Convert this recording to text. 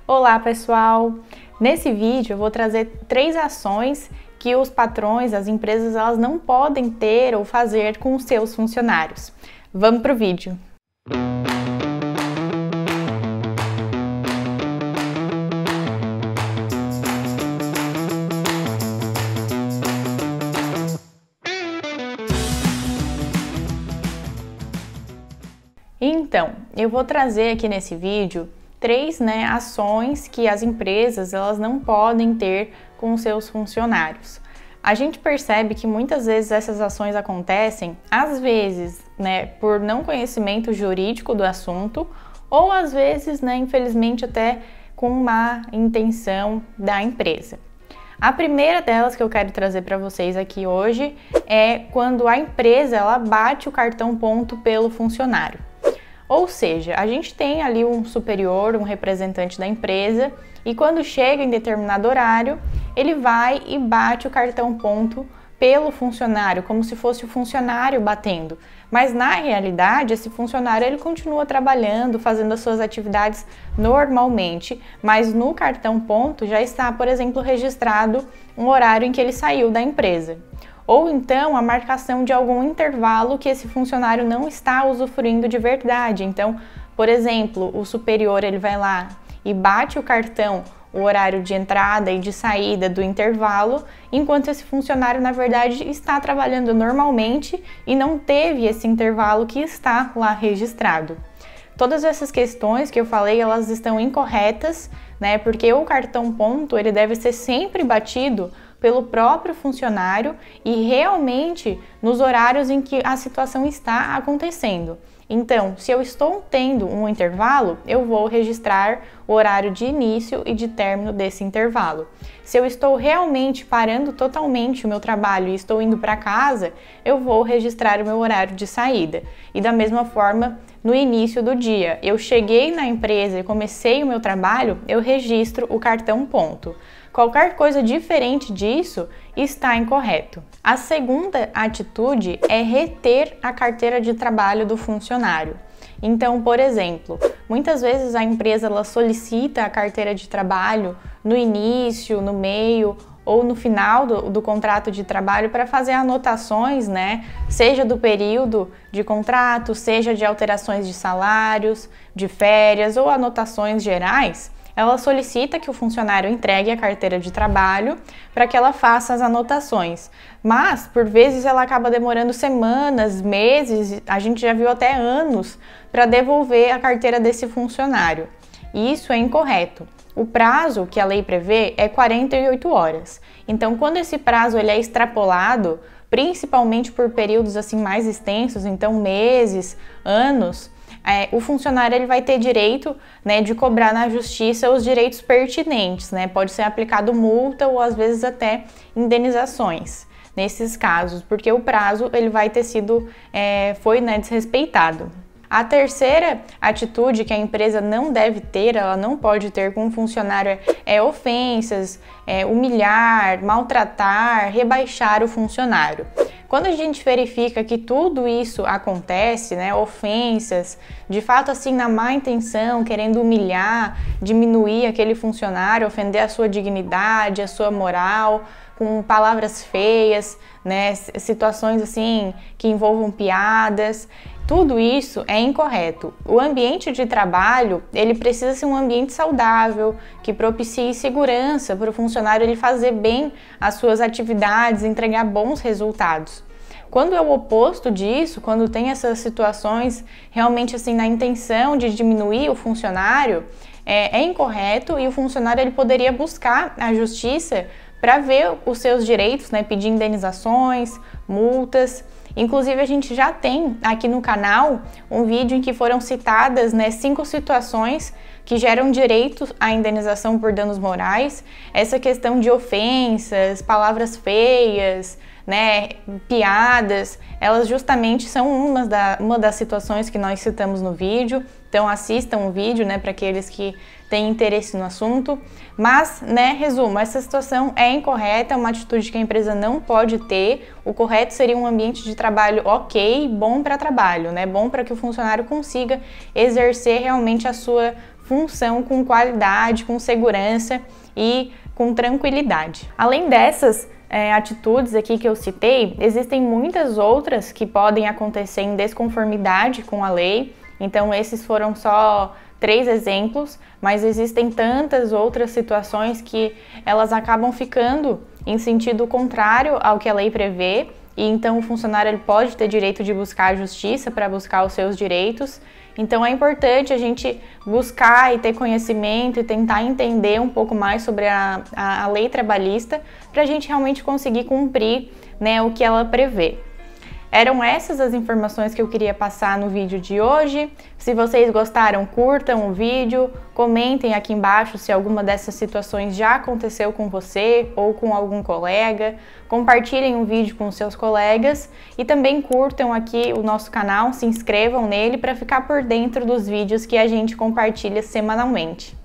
Olá pessoal! Nesse vídeo eu vou trazer 3 ações que os patrões, as empresas, elas não podem ter ou fazer com os seus funcionários. Vamos para o vídeo! Então, eu vou trazer aqui nesse vídeo 3 ações que as empresas elas não podem ter com os seus funcionários. A gente percebe que muitas vezes essas ações acontecem, às vezes, por não conhecimento jurídico do assunto, ou às vezes, infelizmente, até com má intenção da empresa. A primeira delas que eu quero trazer para vocês aqui hoje é quando a empresa ela bate o cartão ponto pelo funcionário. Ou seja, a gente tem ali um superior, um representante da empresa, e quando chega em determinado horário, ele vai e bate o cartão ponto pelo funcionário, como se fosse o funcionário batendo. Mas na realidade, esse funcionário ele continua trabalhando, fazendo as suas atividades normalmente, mas no cartão ponto já está, por exemplo, registrado um horário em que ele saiu da empresa. Ou então a marcação de algum intervalo que esse funcionário não está usufruindo de verdade. Então, por exemplo, o superior ele vai lá e bate o cartão, o horário de entrada e de saída do intervalo, enquanto esse funcionário na verdade está trabalhando normalmente e não teve esse intervalo que está lá registrado. Todas essas questões que eu falei, elas estão incorretas, porque o cartão ponto ele deve ser sempre batido pelo próprio funcionário e realmente nos horários em que a situação está acontecendo. Então, se eu estou tendo um intervalo, eu vou registrar o horário de início e de término desse intervalo. Se eu estou realmente parando totalmente o meu trabalho e estou indo para casa, eu vou registrar o meu horário de saída. E da mesma forma, no início do dia, eu cheguei na empresa e comecei o meu trabalho, eu registro o cartão ponto. Qualquer coisa diferente disso está incorreto. A segunda atitude é reter a carteira de trabalho do funcionário. Então, por exemplo, muitas vezes a empresa ela solicita a carteira de trabalho no início, no meio ou no final do contrato de trabalho para fazer anotações, seja do período de contrato, seja de alterações de salários, de férias ou anotações gerais. Ela solicita que o funcionário entregue a carteira de trabalho para que ela faça as anotações. Mas, por vezes, ela acaba demorando semanas, meses, a gente já viu até anos, para devolver a carteira desse funcionário. E isso é incorreto. O prazo que a lei prevê é 48 horas. Então, quando esse prazo ele é extrapolado, principalmente por períodos assim mais extensos, então meses, anos, o funcionário ele vai ter direito de cobrar na justiça os direitos pertinentes, pode ser aplicado multa ou às vezes até indenizações nesses casos, porque o prazo ele vai ter sido, foi desrespeitado. A terceira atitude que a empresa não deve ter, ela não pode ter com o funcionário é ofensas, humilhar, maltratar, rebaixar o funcionário. Quando a gente verifica que tudo isso acontece, ofensas, de fato assim na má intenção, querendo humilhar, diminuir aquele funcionário, ofender a sua dignidade, a sua moral, com palavras feias, situações assim que envolvam piadas, tudo isso é incorreto. O ambiente de trabalho, ele precisa ser um ambiente saudável, que propicie segurança para o funcionário ele fazer bem as suas atividades, entregar bons resultados. Quando é o oposto disso, quando tem essas situações realmente assim na intenção de diminuir o funcionário, é incorreto e o funcionário ele poderia buscar a justiça para ver os seus direitos, pedir indenizações, multas. Inclusive a gente já tem aqui no canal um vídeo em que foram citadas 5 situações que geram direito à indenização por danos morais. Essa questão de ofensas, palavras feias, piadas, elas justamente são uma das situações que nós citamos no vídeo. Então assistam o vídeo, para aqueles que têm interesse no assunto. Mas, resumo, essa situação é incorreta, é uma atitude que a empresa não pode ter. O correto seria um ambiente de trabalho ok, bom para trabalho, bom para que o funcionário consiga exercer realmente a sua função com qualidade, com segurança e com tranquilidade. Além dessas atitudes aqui que eu citei, existem muitas outras que podem acontecer em desconformidade com a lei. Então esses foram só 3 exemplos, mas existem tantas outras situações que elas acabam ficando em sentido contrário ao que a lei prevê, e então o funcionário ele pode ter direito de buscar a justiça para buscar os seus direitos. Então é importante a gente buscar e ter conhecimento e tentar entender um pouco mais sobre a lei trabalhista para a gente realmente conseguir cumprir, né, o que ela prevê. Eram essas as informações que eu queria passar no vídeo de hoje. Se vocês gostaram, curtam o vídeo, comentem aqui embaixo se alguma dessas situações já aconteceu com você ou com algum colega. Compartilhem o vídeo com seus colegas e também curtam aqui o nosso canal, se inscrevam nele para ficar por dentro dos vídeos que a gente compartilha semanalmente.